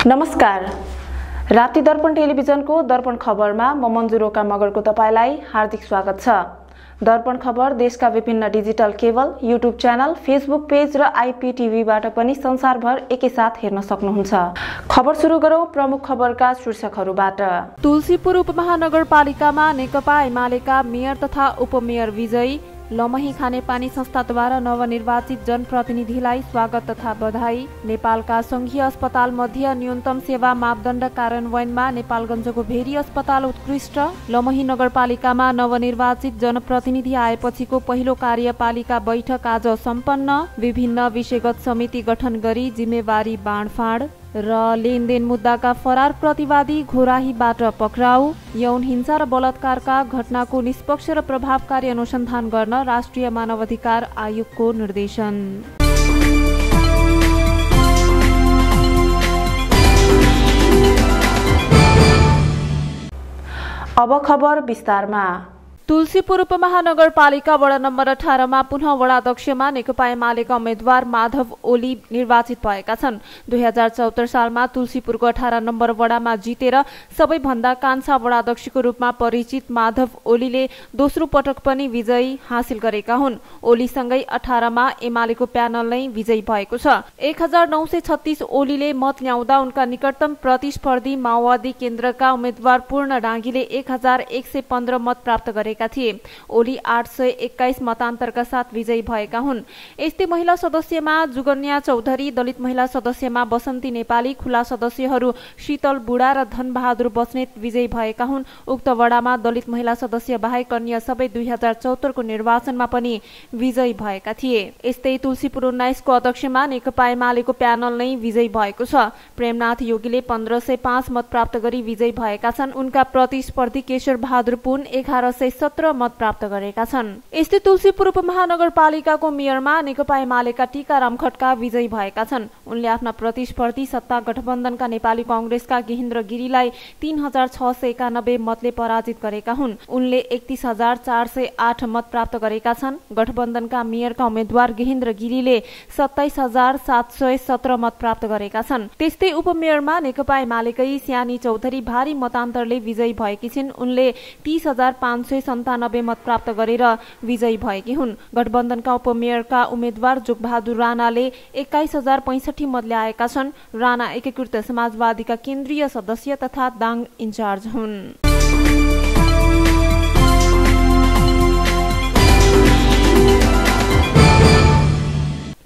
नमस्कार। राप्ती दर्पण टेलिभिजनको दर्पण खबरमा म मन्जु रोका मगरको तपाईलाई हार्दिक स्वागत छ। दर्पण खबर देशका विभिन्न digital cable, YouTube channel, Facebook page र आइपीटीभीबाट पनि संसारभर एकैसाथ हेर्न सक्नुहुन्छ। खबर सुरु गरौं प्रमुख खबरका शीर्षकहरूबाट। तुलसीपुर उपमहानगरपालिकामा नेकपा एमालेका मेयर तथा उपमेयर विजयी, लमही खानेपानी संस्थाद्वारा नवनिर्वाचित जनप्रतिनिधिलाई स्वागत तथा बधाई। नेपालका संघीय अस्पताल मध्ये न्यूनतम सेवा मापदण्ड कार्यान्वयनमा नेपालगञ्जको भेरी अस्पताल उत्कृष्ट। लमही नगरपालिकामा नवनिर्वाचित जनप्रतिनिधि आएपछिको पहिलो कार्यपालिका बैठक आज सम्पन्न। विभिन्न विषयगत समिति गठन गरी जिम्मेवारी बाँडफाँड र लेनदेन मुद्दाका फरार प्रतिवादी घोराहीबाट पक्राउ। यौन हिंसा र बलात्कारका घटनाको निष्पक्ष र प्रभावकारी अनुसन्धान गर्न राष्ट्रिय मानवाधिकार आयोगको निर्देशन। अब खबर विस्तारमा। तुलसीपुर उपमहानगरपालिका वडा नम्बर 18 मा पुनः वडाध्यक्षमा नेकपा एमालेका उम्मेद्वार माधव ओली निर्वाचित भएका छन्। 2074 सालमा तुलसीपुरको 18 नम्बर वडामा जितेर सबैभन्दा कान्छा वडाध्यक्षको रूपमा परिचित माधव ओलीले दोस्रो पटक पनि विजयी हासिल गरेका हुन्। ओलीसँगै 18 मा एमालेको प्यानल नै विजयी भएको छ। 1936 ओलीले मत ल्याउँदा उनका निकटतम प्रतिस्पर्धी माओवादी केन्द्रका उम्मेद्वार पूर्ण डाँगीले 1115 मत प्राप्त गरे थिए। ओली 821 मतान्तरका साथ विजयी भएका हुन्। यस्तै महिला सदस्यमा जुगन्या चौधरी, दलित महिला सदस्यमा बसन्ती नेपाली, खुला सदस्यहरू शीतल बुढा र धनबहादुर बस्नेत विजयी भएका हुन्। उक्त वडामा दलित महिला सदस्य बाहेक अन्य सबै 2074 को निर्वाचनमा पनि विजयी भएका थिए। यस्तै तुलसीपुर 19 को अध्यक्षमा नेकपा एमालेको प्यानल नै विजयी भएको छ। प्रेमनाथ योगीले 1505 मत प्राप्त गरी विजयी भएका छन्। उनका प्रतिस्पर्धी केशर बहादुर पुन 1117 मत प्राप्त गरेका छन्। यस्तै तुलसीपुर उपमहानगरपालिकाको मेयरमा नेकपा एमालेका टीकाराम खड्का विजयी भएका छन्। उनले आफ्ना प्रतिस्पर्धी सत्ता गठबन्धनका नेपाली कांग्रेसका गेहेन्द्र गिरीलाई 3691 मतले पराजित गरेका हुन्। उनले 31408 मत प्राप्त गरेका छन्। गठबन्धनका मेयरका उम्मेद्वार गेहेन्द्र गिरीले 27717 मत प्राप्त गरेका छन्। त्यस्तै उपमेयरमा नेकपा एमालेकै स्यानी चौधरी भारी मतान्तरले विजयी भएकी छिन्। उनले 30597 मत प्राप्त गरेर विजयी भएकी हुन्। गठबन्धनका उपमेयरका उम्मेद्वार जोगबहादुर राणाले 21065 मत ल्याएका छन्। राणा एकीकृत समाजवादीका केन्द्रीय सदस्य तथा दाङ इन्चार्ज हुन्।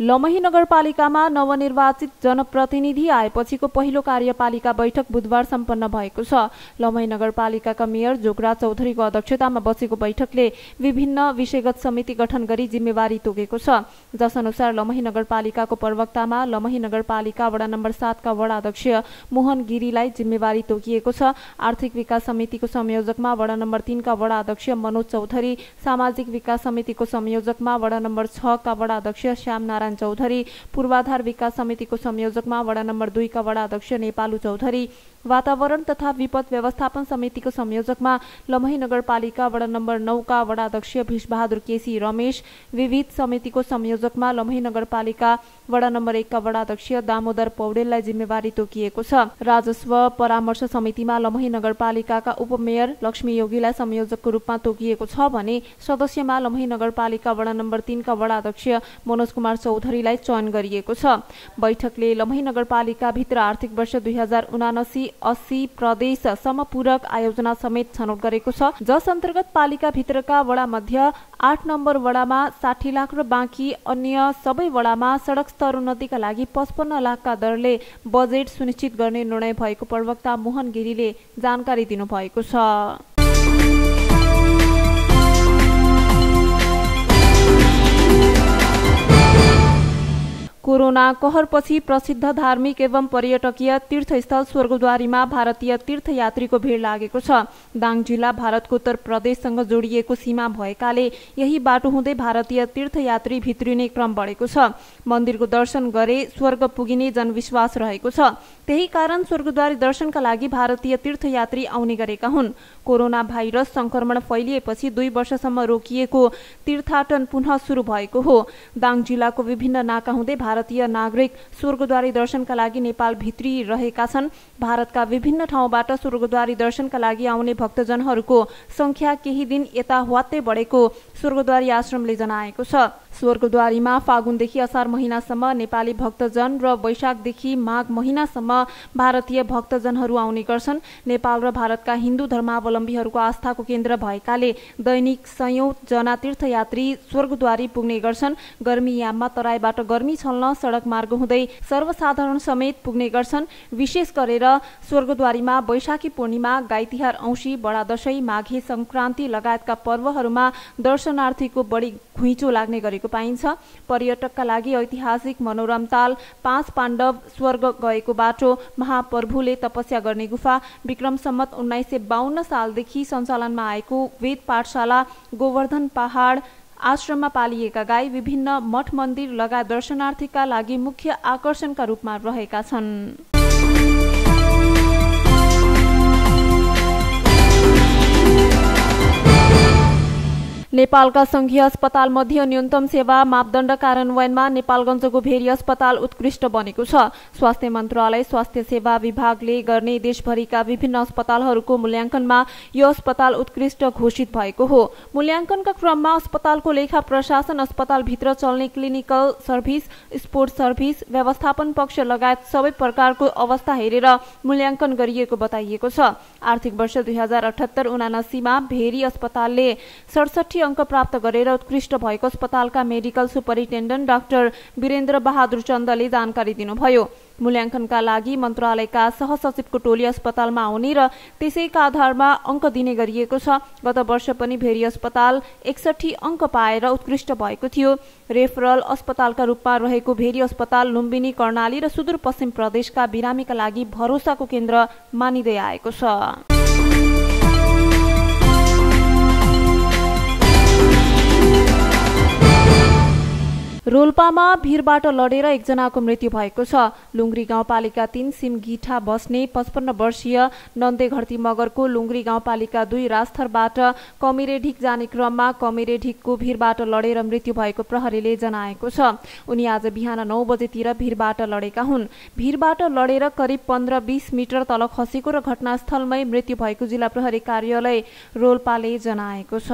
लमही नगरपालिकामा नवनिर्वाचित जनप्रतिनिधि आएपछिको पहिलो कार्यपालिका बैठक बुधबार सम्पन्न भएको छ। लमही नगरपालिकाका मेयर जोगराज चौधरीको अध्यक्षतामा बसेको बैठकले विभिन्न विषयगत समिति गठन गरी जिम्मेवारी तोकेको छ। जसअनुसार लमही नगरपालिकाको प्रवक्तामा लमही नगरपालिका वडा नम्बर 7 का वडा अध्यक्ष मोहन गिरीलाई जिम्मेवारी तोकिएको छ। आर्थिक विकास समितिको संयोजकमा वडा नम्बर 3 का वडा अध्यक्ष मनोज चौधरी, सामाजिक विकास समितिको संयोजकमा वडा नम्बर 6 का वडा अध्यक्ष श्यामनारायण चौधरी, पूर्वाधार विकास समितिको संयोजकमा वडा नम्बर 2 का वडा अध्यक्ष नेपालु चौधरी, वातावरण तथा विपद व्यवस्थापन समितिको संयोजकमा लमही नगरपालिका वडा नम्बर 9 का वडा अध्यक्ष भिषबहादुर केसी रमेश, विविध समितिको संयोजकमा लमही नगरपालिका वडा नम्बर 1 का वडा अध्यक्ष दामोदर पौडेललाई जिम्मेवारी तोकिएको छ। राजस्व परामर्श समितिमा लमही नगरपालिकाका उपमेयर लक्ष्मी योगीलाई संयोजकको रूपमा तोकिएको छ भने सदस्यमा लमही नगरपालिका वडा नम्बर 3 का वडा अध्यक्ष मनोज कुमार चौधरीलाई चयन गरिएको छ। बैठकले लमही नगरपालिका भित्र आर्थिक वर्ष 2079-80 प्रदेश समपूरक आयोजना समेत छनौट गरेको छ। जस अन्तर्गत पालिका भित्रका वडा मध्ये 8 नम्बर वडामा 60 लाख र बाँकी अन्य सबै वडामा सडक स्तरोन्नतिका लागि 55 लाखका दरले बजेट सुनिश्चित गर्ने निर्णय भएको प्रवक्ता मोहन गिरीले जानकारी दिनुभएको छ। कोरोना कहरपछि प्रसिद्ध धार्मिक एवं पर्यटकीय तीर्थस्थल स्वर्गद्वारीमा भारतीय तीर्थयात्रीको भीड़ लागेको छ। दाङ जिल्ला भारतको उत्तर प्रदेशसँग जोडिएको सीमा भएकाले यही बाटो हुँदै भारतीय तीर्थयात्री भित्रिने क्रम बढेको छ। मन्दिरको दर्शन गरे स्वर्ग पुगिने जनविश्वास रहेको छ। त्यही कारण स्वर्गद्वारी दर्शनका लागि भारतीय तीर्थयात्री आउने गरेका हुन्। कोरोना भाइरस संक्रमण फैलिएपछि 2 वर्षसम्म रोकिएको तीर्थाटन पुनः सुरु भएको हो। दाङ जिल्लाको विभिन्न नाका हुँदै भारतीय नागरिक स्वर्गद्वारी दर्शनका लागि नेपाल भित्री रहेका छन्। भारतका विभिन्न ठाउँबाट स्वर्गद्वारी दर्शनका लागि आउने भक्तजनहरूको संख्या केही दिन यता हुवात्तै बढेको स्वर्गद्वारी आश्रमले जनाएको छ। स्वर्गद्वारीमा फागुनदेखि असार महिनासम्म नेपाली भक्तजन र वैशाखदेखि माघ महिनासम्म भारतीय भक्तजनहरू आउने गर्छन्। नेपाल र भारतका हिन्दू धर्मावलम्बीहरूको आस्थाको केन्द्र भएकाले दैनिक सयौं जना तीर्थयात्री स्वर्गद्वारी पुग्ने गर्छन्। गर्मीयाममा तराईबाट गर्मी छल्न सडक मार्ग हुँदै सर्वसाधारण समेत पुग्ने गर्छन्। विशेष गरेर स्वर्गद्वारीमा वैशाखी पूर्णिमा, गाई तिहार, औँसी, बडा दशैं, माघे संक्रान्ति लगायतका पर्वहरूमा दर्शनार्थीको बढी घुइँचो लाग्ने गरेको पाइन्छ। पर्यटकका लागि ऐतिहासिक मनोरम ताल, 5 पाण्डव स्वर्ग गएको बाटो, महाप्रभुले तपस्या गर्ने गुफा, विक्रम सम्वत 1952 सालदेखि सञ्चालनमा आएको वेद पाठशाला, गोवर्धन पहाड आश्रममा पालिएका गाई, विभिन्न मठ मन्दिर लगायत दर्शनार्थीका लागि मुख्य आकर्षणका रूपमा रहेका छन्। नेपालका संघीय अस्पताल मध्ये न्यूनतम सेवा मापदण्ड कार्यान्वयनमा नेपालगञ्जको भेरी अस्पताल उत्कृष्ट बनेको छ। स्वास्थ्य मन्त्रालय स्वास्थ्य सेवा विभागले गर्ने देशभरिका विभिन्न अस्पतालहरूको मूल्याङ्कनमा यो अस्पताल उत्कृष्ट घोषित भएको हो। मूल्याङ्कनका क्रममा अस्पतालको लेखा प्रशासन, अस्पतालभित्र चल्ने क्लिनिकल सर्भिस, स्पोर्ट्स सर्भिस, व्यवस्थापन पक्ष लगायत सबै प्रकारको अवस्था हेरेर मूल्याङ्कन गरिएको बताइएको छ। आर्थिक वर्ष 2078-79 मा भेरी अस्पतालले 67 अंक प्राप्त गरेर उत्कृष्ट भएको अस्पतालका medical superintendent doctor Virendra Bahadur चन्दले जानकारी दिनुभयो। मूल्याङ्कनका लागि मन्त्रालयका सहसचिवको टोली अस्पतालमा आउने र त्यसैका आधारमा अंक दिने गरिएको छ। गत वर्ष पनि भेरी अस्पताल 61 अंक पाएर उत्कृष्ट भएको थियो। रेफरल अस्पतालका रूपमा रहेको भेरी अस्पताल लुम्बिनी, कर्णाली र सुदूरपश्चिम प्रदेशका बिरामीका लागि भरोसाको केन्द्र मानिँदै आएको छ। रोल्पामा भीरबाट लडेर एकजनाको मृत्यु भएको छ। लुङ्ग्री गाउँपालिका 3 सिमगिठा बस्ने 55 वर्षीय नन्दे घरती मगरको लुङ्ग्री गाउँपालिका 2 राजथरबाट कमिरेढिक जाने क्रममा कमिरेढिकको भीरबाट लडेर मृत्यु भएको प्रहरीले जनाएको छ। उनी आज बिहान 9 बजेतिर भीरबाट लडेका हुन्। भीरबाट लडेर करिब 15-20 मिटर तल खसेको र घटनास्थलमै मृत्यु भएको जिल्ला प्रहरी कार्यालय रोल्पाले जनाएको छ।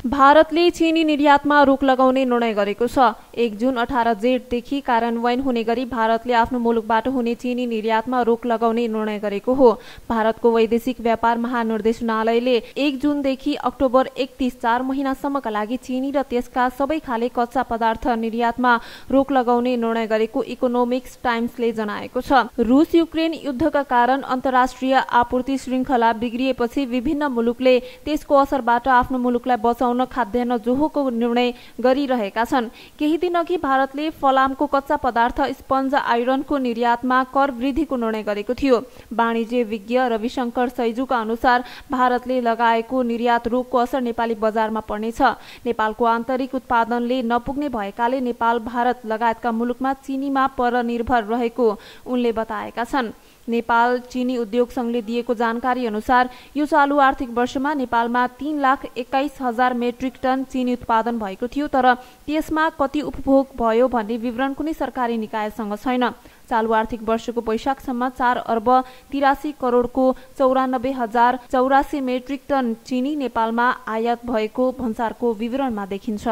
भारतले चीनी निर्यातमा रोक लगाउने निर्णय गरेको छ। 1 जुन 18 जेठदेखि कार्यान्वयन हुने गरी भारतले आफ्नो मुलुकबाट हुने चीनी निर्यातमा रोक लगाउने निर्णय गरेको हो। भारतको वैदेशिक व्यापार महानिर्देशनालयले 1 जुनदेखि अक्टोबर 31 4 महिनासम्मका लागि चीनी र त्यसका सबै खाले कच्चा पदार्थ निर्यातमा रोक लगाउने निर्णय गरेको इकोनोमिक्स टाइम्सले जनाएको छ। रुस युक्रेन युद्धका कारण अन्तर्राष्ट्रिय आपूर्ति श्रृङ्खला बिग्रिएपछि विभिन्न मुलुकले त्यसको असरबाट आफ्नो मुलुकलाई बचाउन खाद्यान्न जोहोको निर्णय गरिरहेका छन्। केही दिन अघि भारतले फलामको कच्चा पदार्थ स्पन्ज आइरनको निर्यातमा कर वृद्धिको निर्णय गरेको थियो। वाणिज्य विज्ञ रविशंकर सैजुका अनुसार भारतले लगाएको निर्यात रोकको असर नेपाली बजारमा पर्नेछ। नेपालको आन्तरिक उत्पादनले नपुग्ने भएकाले नेपाल, भारत लगायतका मुलुकमा चीनीमा परनिर्भर रहेको उनले बताएका छन्। नेपाल चीनी उद्योग संघले दिएको जानकारी अनुसार यो चालु आर्थिक वर्षमा नेपालमा 3,21,000 मेट्रिक टन चीनी उत्पादन भएको थियो, तर त्यसमा कति उपभोग भयो भन्ने विवरण कुनै सरकारी निकायसँग छैन। चालु आर्थिक वर्षको वैशाखसम्म 4 अर्ब 83 करोडको 94,084 मेट्रिक टन चीनी नेपालमा आयात भएको भन्सारको विवरणमा देखिन्छ।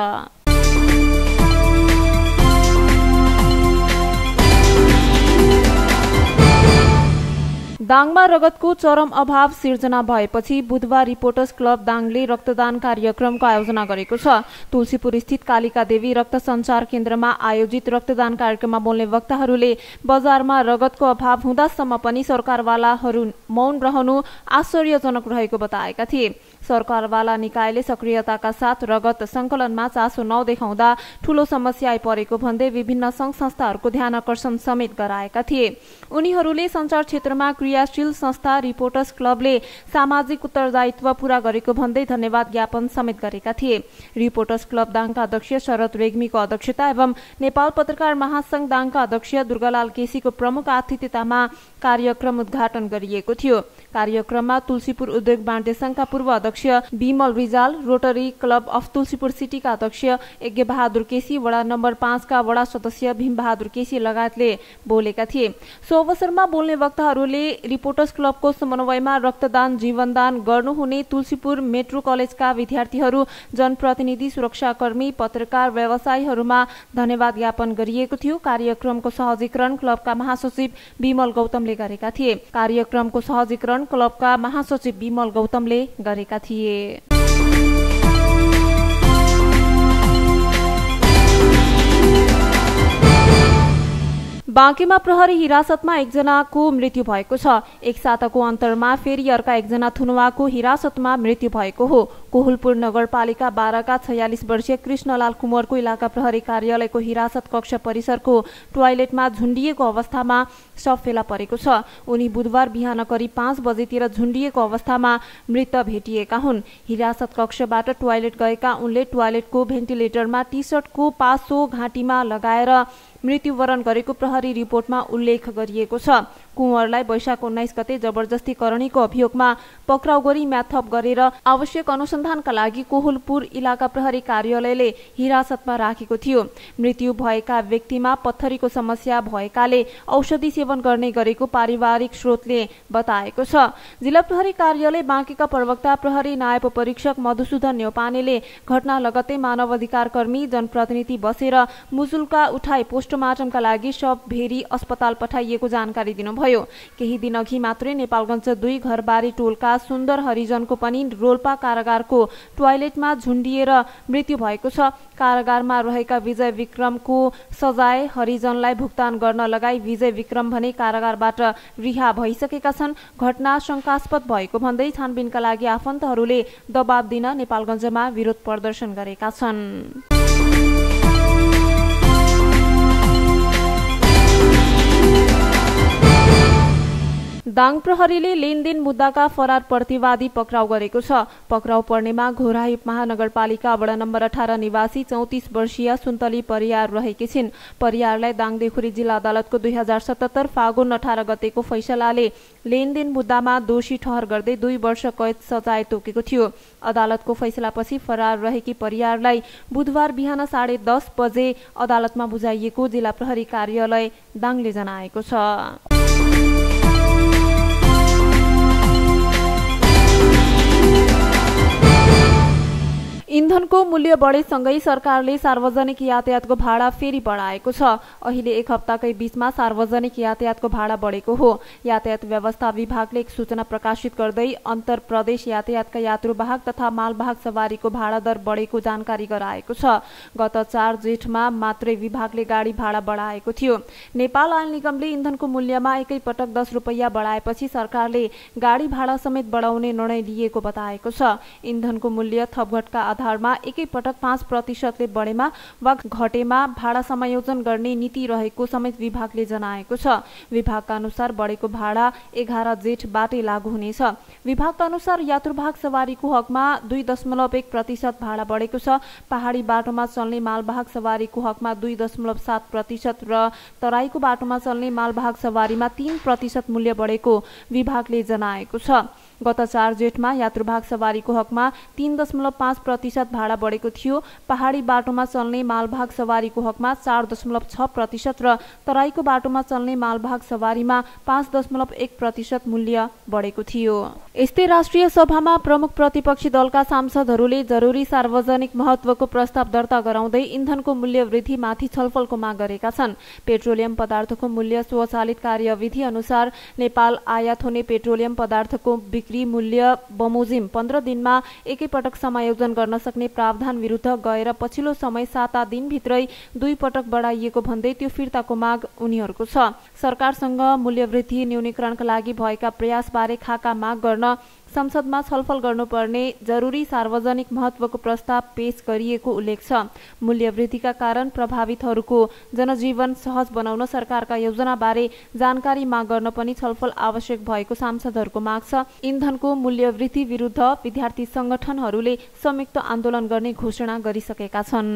दाङमा रगतको चरम अभाव सिर्जना भएपछि बुधबार रिपोर्टर्स क्लब दाङले रक्तदान कार्यक्रमको आयोजना गरेको छ। तुलसीपुर स्थित कालिका देवी रक्त सञ्चार केन्द्रमा आयोजित रक्तदान कार्यक्रममा बोल्ने वक्ताहरूले बजारमा रगतको अभाव हुँदासम्म पनि सरकारवालाहरू मौन रहनु आश्चर्यजनक रहेको बताएका थिए। सरकारवाला निकायले सक्रियताका साथ रगत संकलनमा चासो नदेखाउँदा ठूलो समस्या आइपरेको भन्दै विभिन्न संघ संस्थाहरूको ध्यान आकर्षण समेत गराएका थिए। उनीहरूले सञ्चार क्षेत्रमा क्रियाशील संस्था रिपोर्टर्स क्लबले सामाजिक उत्तरदायित्व पूरा गरेको भन्दै धन्यवाद ज्ञापन समेत गरेका थिए। रिपोर्टर्स क्लब दाङका अध्यक्ष शरद रेग्मीको अध्यक्षता एवं नेपाल पत्रकार महासंघ दाङका अध्यक्ष दुर्गालाल केसीको प्रमुख आतिथ्यतामा कार्यक्रम उद्घाटन गरिएको थियो। कार्यक्रममा तुलसीपुर उद्योग वाणिज्य संघका पूर्व अध्यक्ष Bimal Rijal, Rotary Club of Tulsipur सिटीका अध्यक्ष यज्ञ बहादुर केसी, वडा नम्बर 5 का वडा सदस्य भीम बहादुर केसी लगायतले बोलेका थिए। सो अवसरमा बोल्ने वक्ताहरूले रिपोर्टर्स क्लबको समन्वयमा रक्तदान जीवनदान गर्नुहुने तुलसीपुर मेट्रो कलेजका विद्यार्थीहरू, जनप्रतिनिधि, सुरक्षाकर्मी, पत्रकार, व्यवसायीहरूमा धन्यवाद ज्ञापन गरिएको थियो। कार्यक्रमको सहजीकरण क्लबका महासचिव विमल गौतमले गरेका थिए। कार्यक्रमको सहजीकरण क्लबका महासचिव विमल गौतमले गरेका थिए। बाँकेमा प्रहरी हिरासतमा एकजनाको मृत्यु भएको छ। एक साताको अन्तरमा फेरि अर्का एकजना थुनुवाको हिरासतमा मृत्यु भएको हो। कोहुलपुर नगरपालिका 12 का 46 वर्षीय कृष्णलाल कुँवरको इलाका प्रहरी कार्यालयको हिरासत कक्ष परिसरको टोयलेटमा झुन्डिएको अवस्थामा शव फेला परेको छ। उनी बुधबार बिहान करिब 5 बजेतिर झुन्डिएको अवस्थामा मृत भेटिएका हुन्। हिरासत कक्षबाट टोयलेट गएका उनले टोयलेटको भेन्टिलेटरमा टी सर्टको पासो घाँटीमा लगाएर मृत्युवरण गरेको प्रहरी रिपोर्टमा उल्लेख गरिएको छ। कुँवरलाई वैशाख 19 गते जबरजस्ती करणीको अभियोगमा पक्राउ गरी म्याथप गरेर आवश्यक अनुसन्धानका लागि कोहुलपुर इलाका प्रहरी कार्यालयले हिरासतमा राखेको थियो। मृत्यु भएका व्यक्तिमा पत्थरीको समस्या भएकाले औषधि सेवन गर्ने गरेको पारिवारिक स्रोतले बताएको छ। जिल्ला प्रहरी कार्यालय बाँकेका प्रवक्ता प्रहरी नायब परीक्षक मधुसूदन न्यौपानेले घटना लगत्तै मानव अधिकार कर्मी, जनप्रतिनिधि बसेर मुजुल्का उठाई पोस्टमार्टमका लागि शव भेरी अस्पताल पठाइएको जानकारी दिनुभयो। केही दिन अघि मात्रै नेपालगञ्ज 2 घरबारी टोलका सुन्दर हरिजनको पनि रोल्पा कारागारको टोयलेटमा झुन्डिएर मृत्यु भएको छ। कारागारमा रहेका विजय विक्रमको सजाय हरिजनलाई भुक्तान गर्न लगाई विजय विक्रम भने कारागारबाट रिहा भइसकेका छन्। घटना शंकास्पद भएको भन्दै छानबिनका लागि आफन्तहरूले दबाब दिन नेपालगञ्जमा विरोध प्रदर्शन गरेका छन्। दाङ प्रहरीले लेनदेन मुद्दाका फरार प्रतिवादी पक्राउ गरेको छ। पक्राउ पर्नेमा घोराही महानगरपालिका वडा नम्बर 18 निवासी 34 वर्षीय सुन्तली परियार रहेकी छिन्। परियारलाई दाङदेखुरी जिल्ला अदालतको 2077 फागुन 18 गतेको फैसलाले लेनदेन मुद्दामा दोषी ठहर गर्दै 2 वर्ष कैद सजाय तोकेको थियो। अदालतको फैसलापछि फरार रहेकी परियारलाई बुधबार बिहान 10:30 बजे अदालतमा बुझाइएको जिल्ला प्रहरी कार्यालय दाङले जनाएको छ। इन्धनको मूल्य बढेसँगै सरकारले सार्वजनिक यातायातको भाडा फेरि बढाएको छ। अहिले एक हप्ताकै बीचमा सार्वजनिक यातायातको भाडा बढेको हो। यातायात व्यवस्था विभागले एक सूचना प्रकाशित गर्दै अन्तर प्रदेश यातायातका यात्रुवाहक तथा मालवाहक सवारीको भाडा दर बढेको जानकारी गराएको छ। गत 4 जेठमा मात्रै विभागले गाडी भाडा बढाएको थियो। नेपाल आयल निगमले इन्धनको मूल्यमा एकैपटक 10 रुपैयाँ बढाएपछि सरकारले गाडी भाडा समेत बढाउने निर्णय लिएको बताएको छ। इन्धनको मूल्य थपघटका आधारमा एकैपटक 5% बढेमा वा घटेमा भाडा समायोजन गर्ने नीति रहेको समेत विभागले जनाएको छ। विभागका अनुसार बढेको भाडा 11 जेठबाटै लागू हुनेछ। विभागका अनुसार यात्रुवाहक सवारीको हकमा 2.1% भाडा बढेको छ। पहाडी बाटोमा चल्ने मालवाहक सवारीको हकमा 2.7% र तराईको बाटोमा चल्ने मालवाहक सवारीमा 3% मूल्य बढेको विभागले जनाएको छ। गत 4 जेठमा यात्रुवाहक सवारीको हकमा 3.5% भाडा बढेको थियो। पहाडी बाटोमा चल्ने मालवाहक सवारीको हकमा 4.6% र तराईको बाटोमा चल्ने मालवाहक सवारीमा 5.1% मूल्य बढेको थियो। यस्तै राष्ट्रिय सभामा प्रमुख प्रतिपक्षी दलका सांसदहरूले जरुरी सार्वजनिक महत्वको प्रस्ताव दर्ता गराउँदै इन्धनको मूल्य वृद्धिमाथि छलफलको माग गरेका छन्। पेट्रोलियम पदार्थको मूल्य स्वचालित कार्यविधि अनुसार नेपाल आयात हुने पेट्रोलियम पदार्थको बिक्री मूल्य बमोजिम 15 दिनमा एकैपटक समायोजन गर्न सक्ने प्रावधान विरुद्ध गएर पछिल्लो समय 7 दिनभित्रै 2 पटक बढाइएको भन्दै त्यो फिर्ताको माग उनीहरूको छ। सरकारसँग मूल्य वृद्धि न्यूनीकरणका लागि भएका प्रयासबारे खाका माग गर्न गर्न संसदमा छलफल गर्नुपर्ने जरुरी सार्वजनिक महत्वको प्रस्ताव पेश गरिएको उल्लेख छ। मूल्यवृद्धिका कारण प्रभावितहरूको जनजीवन सहज बनाउन सरकारका योजनाबारे जानकारी माग गर्न पनि छलफल आवश्यक भएको सांसदहरूको माग छ। इन्धनको मूल्यवृद्धि विरुद्ध विद्यार्थी संगठनहरूले संयुक्त आन्दोलन गर्ने घोषणा गरिसकेका छन्।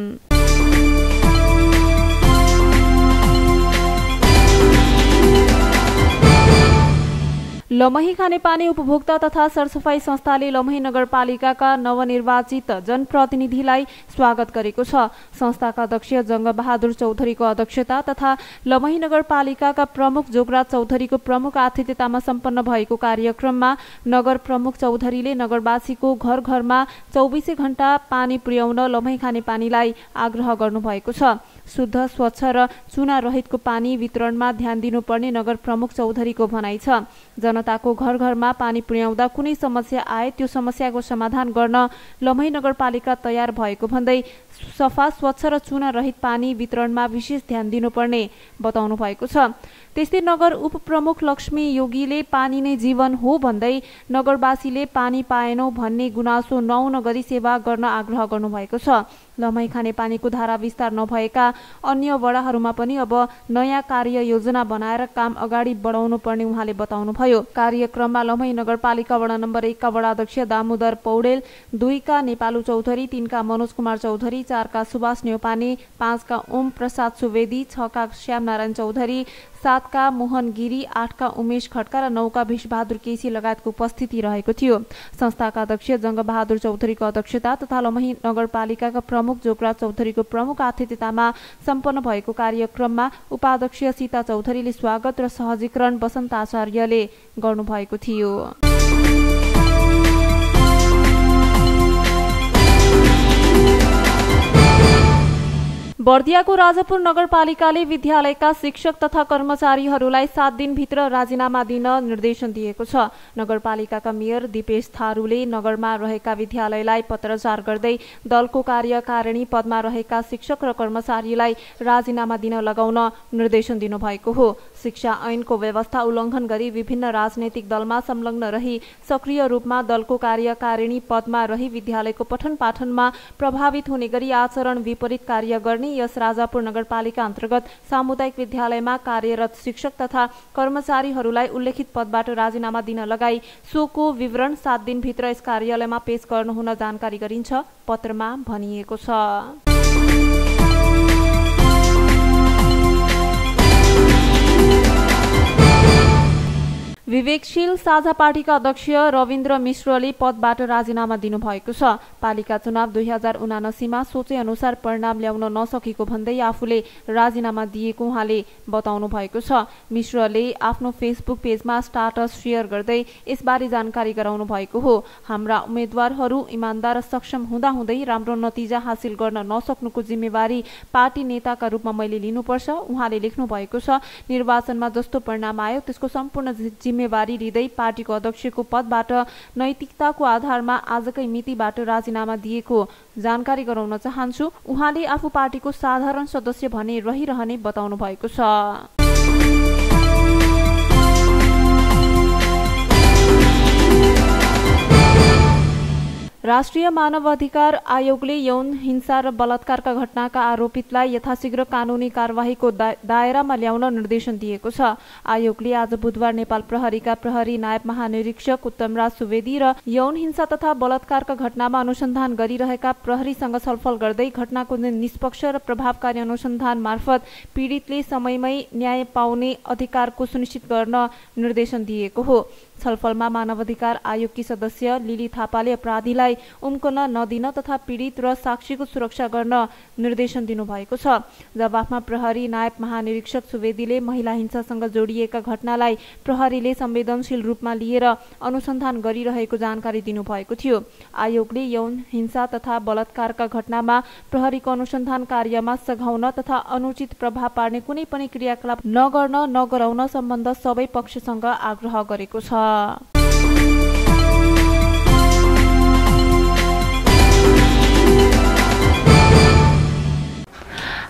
लमही खानेपानी उपभोक्ता तथा सरसफाई संस्थाले लमही नगरपालिकाका नवनिर्वाचित जनप्रतिनिधिलाई स्वागत गरेको छ। संस्थाका अध्यक्ष जङ्गबहादुर चौधरीको अध्यक्षता तथा लमही नगरपालिकाका प्रमुख जोगराज चौधरीको प्रमुख आतिथ्यतामा सम्पन्न भएको कार्यक्रममा नगर प्रमुख चौधरीले नगरवासीको घर घरमा 24 घण्टा पानी पुर्याउन लमही खानेपानीलाई आग्रह गर्नुभएको छ। शुद्ध स्वच्छ र चुना रहितको पानी वितरणमा ध्यान दिनुपर्ने नगर प्रमुख चौधरीको भनाइ छ। जनताको घर घरमा पानी पुर्याउँदा कुनै समस्या आए त्यो समस्याको समाधान गर्न लमही नगरपालिका तयार भएको भन्दै सफा स्वच्छ र चुना रहित पानी वितरणमा विशेष ध्यान दिनुपर्ने बताउनु भएको छ। त्यस्तै नगर उपप्रमुख लक्ष्मी योगीले पानी नै जीवन हो भन्दै नगरवासीले पानी पाएनौ भन्ने गुनासो नआउन गरी सेवा गर्न आग्रह गर्नुभएको छ। लमही खानेपानीको धारा विस्तार नभएका अन्य वडाहरूमा पनि अब नयाँ कार्य योजना बनाएर काम अगाडि बढाउनु पर्ने उहाँले बताउनुभयो। कार्यक्रममा लमही नगरपालिका वडा नम्बर 1 का वडा अध्यक्ष दामोदर पौडेल, 2 का नेपालु चौधरी, 3 का मनोज कुमार चौधरी, 4 का सुभाष न्यौपाने, 5 का ओम प्रसाद सुवेदी, 6 का श्यामनारायण चौधरी, 7 का मोहन गिरी, 8 का उमेश खड्का र 9 का विषबहादुर केसी लगायतको उपस्थिति रहेको थियो। संस्थाका अध्यक्ष जङ्गबहादुर चौधरीको अध्यक्षता तथा लमही नगरपालिकाका प्रमुख जोगराज चौधरीको प्रमुख आतिथ्यतामा सम्पन्न भएको कार्यक्रममा उपाध्यक्ष सीता चौधरीले स्वागत र सहजीकरण वसन्त आचार्यले गर्नुभएको थियो। बर्दियाको राजापुर नगरपालिकाले विद्यालयका शिक्षक तथा कर्मचारीहरूलाई 7 दिनभित्र राजीनामा दिन निर्देशन दिएको छ। नगरपालिकाका मेयर दिपेश थारूले नगरमा रहेका विद्यालयलाई पत्रचार गर्दै दलको कार्यकारिणी पदमा रहेका शिक्षक र कर्मचारीलाई राजीनामा दिन लगाउन निर्देशन दिनुभएको हो। शिक्षा ऐनको व्यवस्था उल्लङ्घन गरी विभिन्न राजनैतिक दलमा संलग्न रही सक्रिय रूपमा दलको कार्यकारिणी पदमा रही विद्यालयको पठन पाठनमा प्रभावित हुने गरी आचरण विपरीत कार्य गर्ने यस राजापुर नगरपालिका अन्तर्गत सामुदायिक विद्यालयमा कार्यरत शिक्षक तथा कर्मचारीहरूलाई उल्लेखित पदबाट राजीनामा दिन लगाई सोको विवरण 7 दिनभित्र यस कार्यालयमा पेश गर्नुहुन जानकारी गरिन्छ, पत्रमा भनिएको छ। विवेकशील साझा पार्टीका अध्यक्ष रविन्द्र मिश्रले पदबाट राजीनामा दिनुभएको छ। पालिका चुनाव 2079 मा सोचे अनुसार परिणाम ल्याउन नसकेको भन्दै आफूले राजीनामा दिएको उहाँले बताउनु भएको छ। मिश्रले आफ्नो फेसबुक पेजमा स्टाटस शेयर गर्दै यसबारे जानकारी गराउनु भएको हो। हाम्रा उम्मेद्वारहरू इमानदार र सक्षम हुँदाहुँदै राम्रो नतिजा हासिल गर्न नसक्नुको जिम्मेवारी पार्टी नेताका रूपमा मैले लिनुपर्छ, उहाँले लेख्नु भएको छ। निर्वाचनमा जस्तो परिणाम आयो त्यसको सम्पूर्ण जिम्मेवारी लिँदै पार्टीको अध्यक्षको पदबाट नैतिकताको आधारमा आजकै मितिबाट राजीनामा दिएको जानकारी गराउन चाहन्छु। उहाँले आफू पार्टीको साधारण सदस्य भने रहिरहने बताउनु भएको छ। राष्ट्रिय मानवाधिकार आयोगले यौन हिंसा र बलात्कारका घटनाका आरोपितलाई यथाशीघ्र कानूनी कार्यवाहीको दायरामा ल्याउन निर्देशन दिएको छ। आयोगले आज बुधबार नेपाल प्रहरीका प्रहरी नायब महानिरीक्षक उत्तमराज सुवेदी र यौन हिंसा तथा बलात्कारका घटनामा अनुसन्धान गरिरहेका प्रहरीसँग छलफल गर्दै घटनाको निष्पक्ष र प्रभावकारी अनुसन्धान मार्फत पीडितले समयमै न्याय पाउने अधिकारको सुनिश्चित गर्न निर्देशन दिएको हो। छलफलमा मानवाधिकार आयोगकी सदस्य लिली थापाले अपराधीलाई उम्कन नदिन तथा पीडित र साक्षीको सुरक्षा गर्न निर्देशन दिनुभएको छ। जवाफमा प्रहरी नायब महानिरीक्षक सुवेदीले महिला हिंसासँग जोडिएका घटनालाई प्रहरीले संवेदनशील रूपमा लिएर अनुसन्धान गरिरहेको जानकारी दिनुभएको थियो। आयोगले यौन हिंसा तथा बलात्कारका घटनामा प्रहरीको अनुसन्धान कार्यमा सघाउन तथा अनुचित प्रभाव पार्ने कुनै पनि क्रियाकलाप नगराउन सम्बन्ध सबै पक्षसँग आग्रह गरेको छ।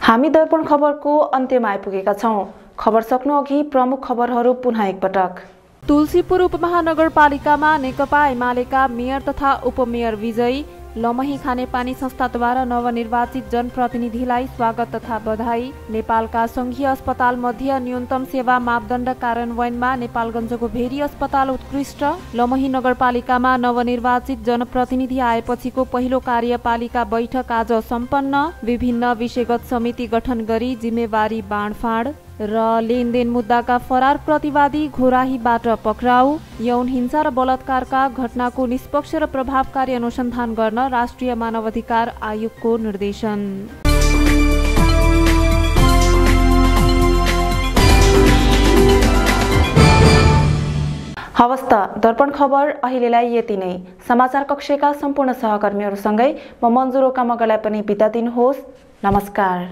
हामी दर्पण खबरको अन्त्यमा आइपुगेका छौं। खबर सक्नु अघि प्रमुख खबरहरू पुनः एकपटक। तुलसीपुर उपमहानगरपालिकामा नेकपा एमालेका मेयर तथा उपमेयर विजयी। लमही खानेपानी संस्थाद्वारा नवनिर्वाचित जनप्रतिनिधिलाई स्वागत तथा बधाई। नेपालका संघीय अस्पताल मध्ये न्यूनतम सेवा मापदण्ड कार्यान्वयनमा नेपालगञ्जको भेरी अस्पताल उत्कृष्ट। लमही नगरपालिकामा नवनिर्वाचित जनप्रतिनिधि आएपछिको पहिलो कार्यपालिका बैठक आज सम्पन्न। विभिन्न विषयगत समिति गठन गरी जिम्मेवारी बाँडफाँड र लेनदेन मुद्दाका फरार प्रतिवादी घोराहीबाट पक्राउ। यौन हिंसा र बलात्कारका घटनाको निष्पक्ष र प्रभावकारी अनुसन्धान गर्न राष्ट्रिय मानवाधिकार आयोगको निर्देशन। हवस् त दर्पण खबर अहिलेलाई यति नै। समाचार कक्षका सम्पूर्ण सहकर्मीहरूसँगै म मन्जु रोकामगलाई पनि बिदा दिनुहोस्। नमस्कार।